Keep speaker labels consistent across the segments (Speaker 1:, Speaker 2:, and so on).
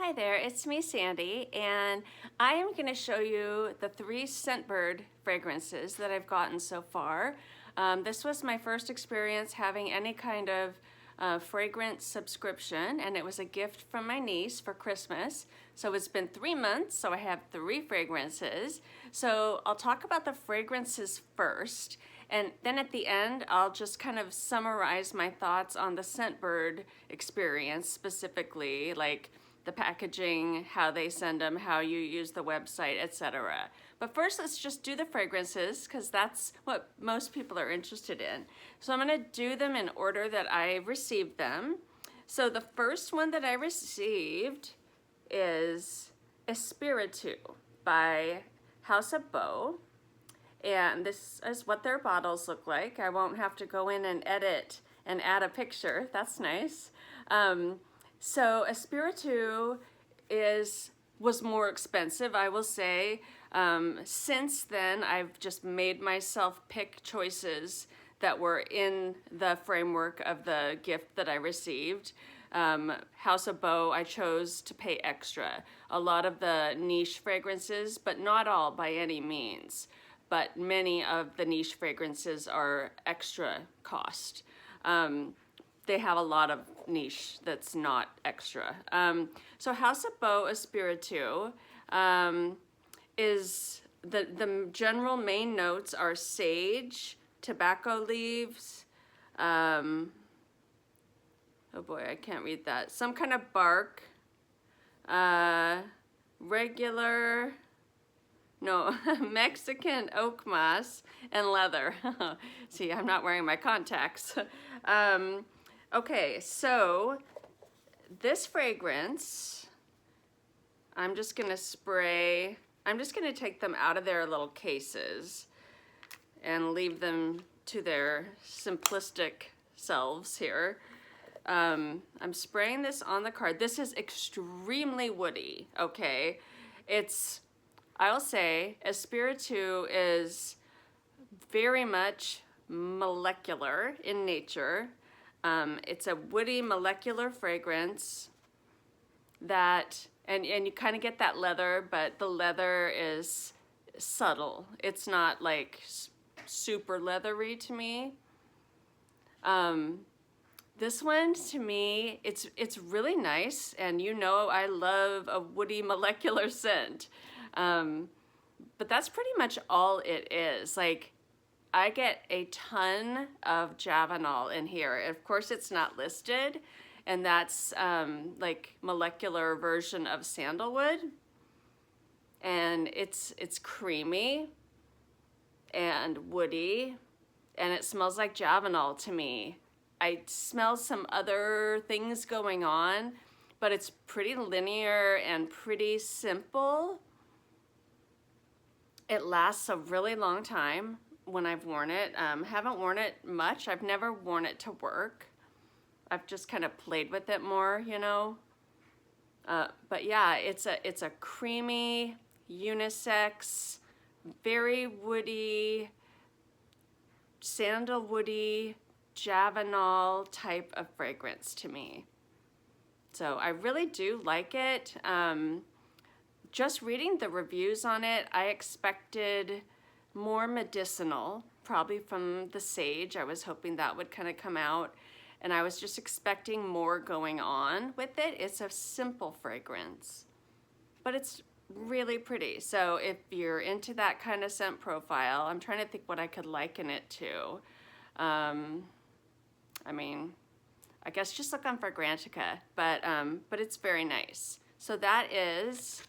Speaker 1: Hi there, it's me, Sandy, and I am going to show you the 3 ScentBird fragrances that I've gotten so far. This was my first experience having any kind of fragrance subscription, and it was a gift from my niece for Christmas. So it's been 3 months, so I have 3 fragrances. So I'll talk about the fragrances first, and then at the end, I'll just kind of summarize my thoughts on the ScentBird experience specifically, like the packaging, how they send them, how you use the website, etc. But first, let's just do the fragrances because that's what most people are interested in. So I'm going to do them in order that I received them. So the first one that I received is Espiritu by House of Beau. And this is what their bottles look like. I won't have to go in and edit and add a picture. That's nice. So Espiritu was more expensive, I will say. Since then, I've just made myself pick choices that were in the framework of the gift that I received. House of Beau, I chose to pay extra. A lot of the niche fragrances, but not all by any means. But many of the niche fragrances are extra cost. They have a lot of niche that's not extra. So House of Beau Espiritu is the general main notes are sage, tobacco leaves, oh boy, I can't read that. Some kind of bark, Mexican oak moss, and leather. See, I'm not wearing my contacts. Okay, so this fragrance, I'm just gonna take them out of their little cases and leave them to their simplistic selves here. I'm spraying this on the card. This is extremely woody, okay? I'll say Espiritu is very much molecular in nature. It's a woody molecular fragrance that, and you kind of get that leather, but the leather is subtle. It's not like super leathery to me. This one, to me, it's really nice, and you know I love a woody molecular scent. But that's pretty much all it is. Like, I get a ton of Javanol in here. Of course, it's not listed, and that's like molecular version of sandalwood. And it's creamy and woody, and it smells like Javanol to me. I smell some other things going on, but it's pretty linear and pretty simple. It lasts a really long time when I've worn it. Haven't worn it much. I've never worn it to work. I've just kind of played with it more, you know. But yeah, it's a creamy, unisex, very woody, sandalwoody, Javanol type of fragrance to me. So I really do like it. Just reading the reviews on it, I expected more medicinal, probably from the sage. I was hoping that would kind of come out, and I was just expecting more going on with it. It's a simple fragrance, but it's really pretty. So if you're into that kind of scent profile, I'm trying to think what I could liken it to. I mean, I guess just look on Fragrantica, but it's very nice. So that is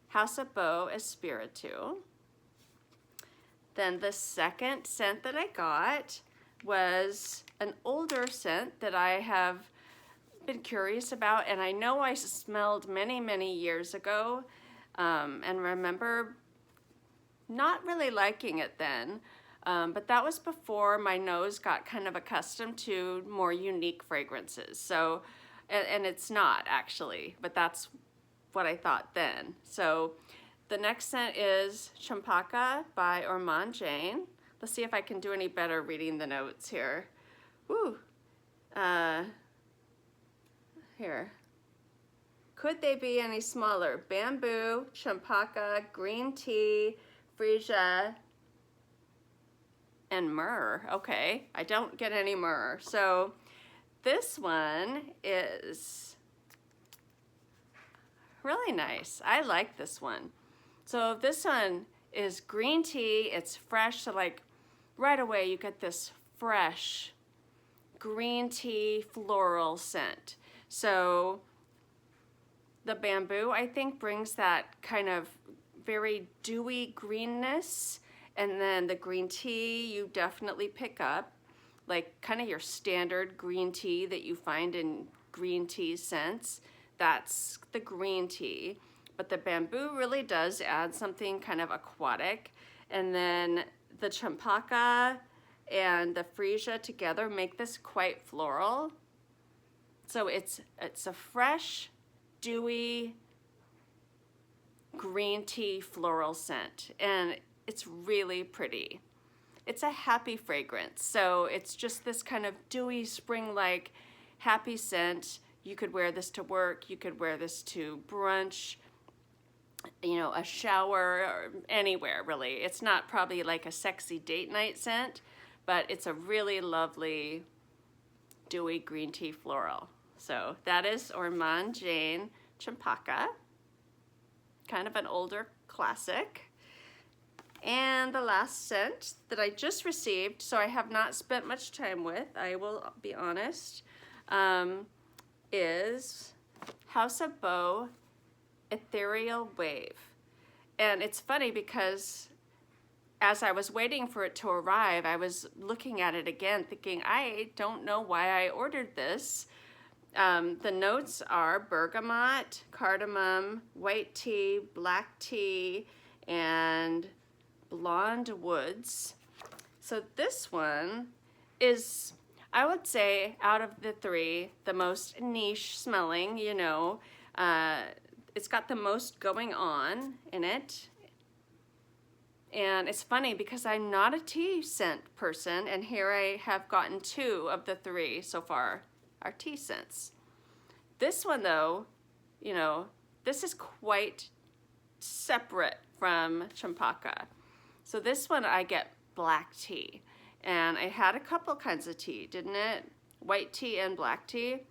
Speaker 1: House of Beau Espiritu. Then the second scent that I got was an older scent that I have been curious about, and I know I smelled many, many years ago, and remember not really liking it then. But that was before my nose got kind of accustomed to more unique fragrances. So, and it's not actually, but that's what I thought then. So the next scent is Champaca by Ormond. Let's see if I can do any better reading the notes here. Woo. Here. Could they be any smaller? Bamboo, champaca, green tea, freesia, and myrrh. Okay, I don't get any myrrh. So this one is really nice. I like this one. So this one is green tea. It's fresh, so like right away you get this fresh green tea floral scent. So the bamboo, I think, brings that kind of very dewy greenness, and then the green tea you definitely pick up, like kind of your standard green tea that you find in green tea scents. That's the green tea, but the bamboo really does add something kind of aquatic, and then the champaca and the freesia together make this quite floral. So it's a fresh, dewy green tea floral scent, and it's really pretty. It's a happy fragrance, so it's just this kind of dewy spring-like happy scent. You could wear this to work, you could wear this to brunch, you know, a shower, or anywhere really. It's not probably like a sexy date night scent, but it's a really lovely dewy green tea floral. So that is Ormond Jane Champaca, kind of an older classic. And the last scent that I just received, so I have not spent much time with, I will be honest, is House of Beau Ethereal Wave. And it's funny because as I was waiting for it to arrive, I was looking at it again thinking, I don't know why I ordered this. The notes are bergamot, cardamom, white tea, black tea, and blonde woods. So this one is, I would say, out of the three, the most niche smelling, you know. It's got the most going on in it. And it's funny because I'm not a tea scent person, and here I have gotten two of the three so far are tea scents. This one though, you know, this is quite separate from Champaca. So this one I get black tea, and I had a couple kinds of tea, didn't it? White tea and black tea.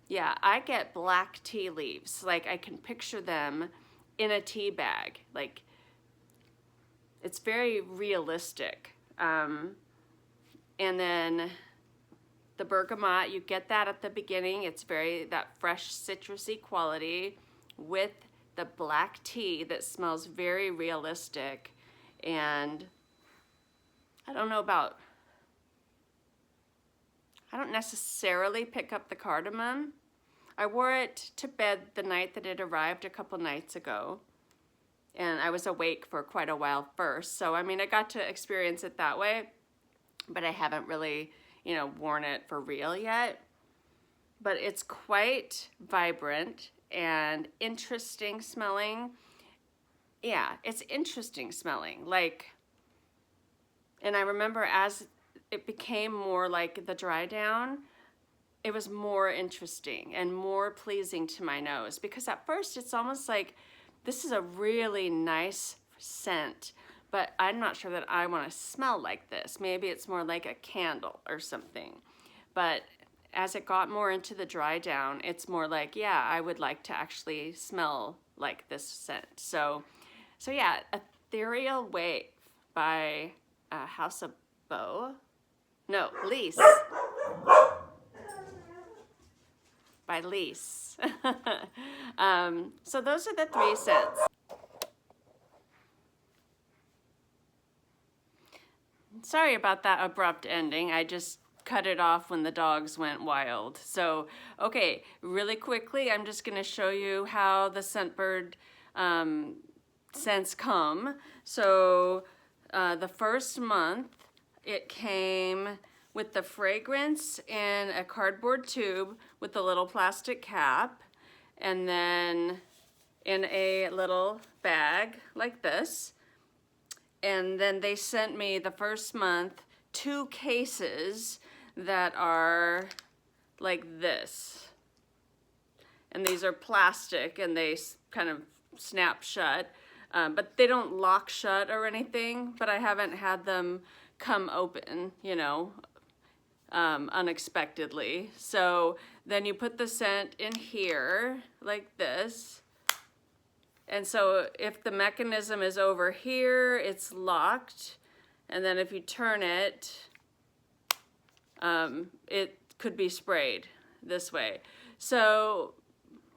Speaker 1: Yeah, I get black tea leaves. Like I can picture them in a tea bag. Like it's very realistic. And then the bergamot, you get that at the beginning. It's very, that fresh citrusy quality with the black tea that smells very realistic. And I don't know about, I don't necessarily pick up the cardamom. I wore it to bed the night that it arrived a couple nights ago. And I was awake for quite a while first. So, I mean, I got to experience it that way, but I haven't really, you know, worn it for real yet. But it's quite vibrant and interesting smelling. Yeah, it's interesting smelling. Like, and I remember as it became more like the dry down, it was more interesting and more pleasing to my nose, because at first it's almost like this is a really nice scent, but I'm not sure that I want to smell like this. Maybe it's more like a candle or something. But as it got more into the dry down, it's more like, yeah, I would like to actually smell like this scent. So yeah, Ethereal Wave by House of Beau. No, Liis. By Liis. So those are the three scents. Sorry about that abrupt ending. I just cut it off when the dogs went wild. So, okay, really quickly, I'm just going to show you how the ScentBird scents come. So, the first month, it came with the fragrance in a cardboard tube with a little plastic cap, and then in a little bag like this. And then they sent me the first month 2 cases that are like this. and these are plastic and they kind of snap shut, but they don't lock shut or anything, but I haven't had them come open, you know, unexpectedly. So then you put the scent in here like this. And so if the mechanism is over here, it's locked. And then if you turn it, it could be sprayed this way. So,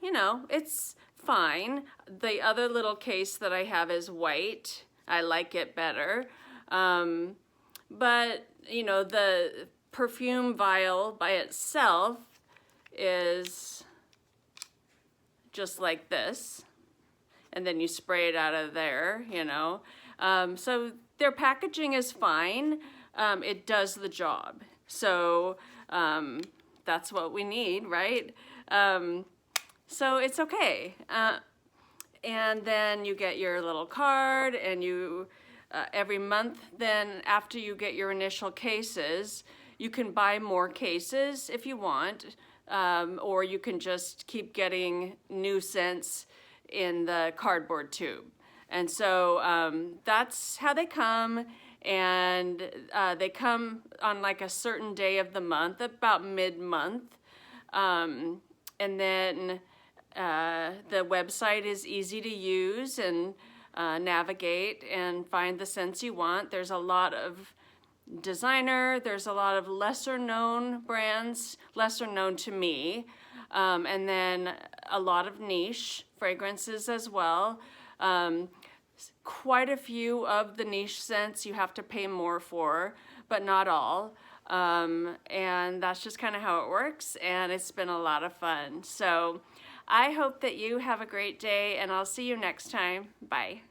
Speaker 1: you know, it's fine. The other little case that I have is white. I like it better. But, you know, the perfume vial by itself is just like this. And then you spray it out of there, you know. So their packaging is fine. It does the job. So that's what we need, right? So it's okay. And then you get your little card, and you every month then after you get your initial cases, you can buy more cases if you want, or you can just keep getting new scents in the cardboard tube. And so that's how they come, and they come on like a certain day of the month, about mid-month. And then the website is easy to use and navigate and find the scents you want. There's a lot of designer, there's a lot of lesser known brands, lesser known to me, and then a lot of niche fragrances as well. Quite a few of the niche scents you have to pay more for, but not all. And that's just kind of how it works, and it's been a lot of fun. So I hope that you have a great day, and I'll see you next time. Bye.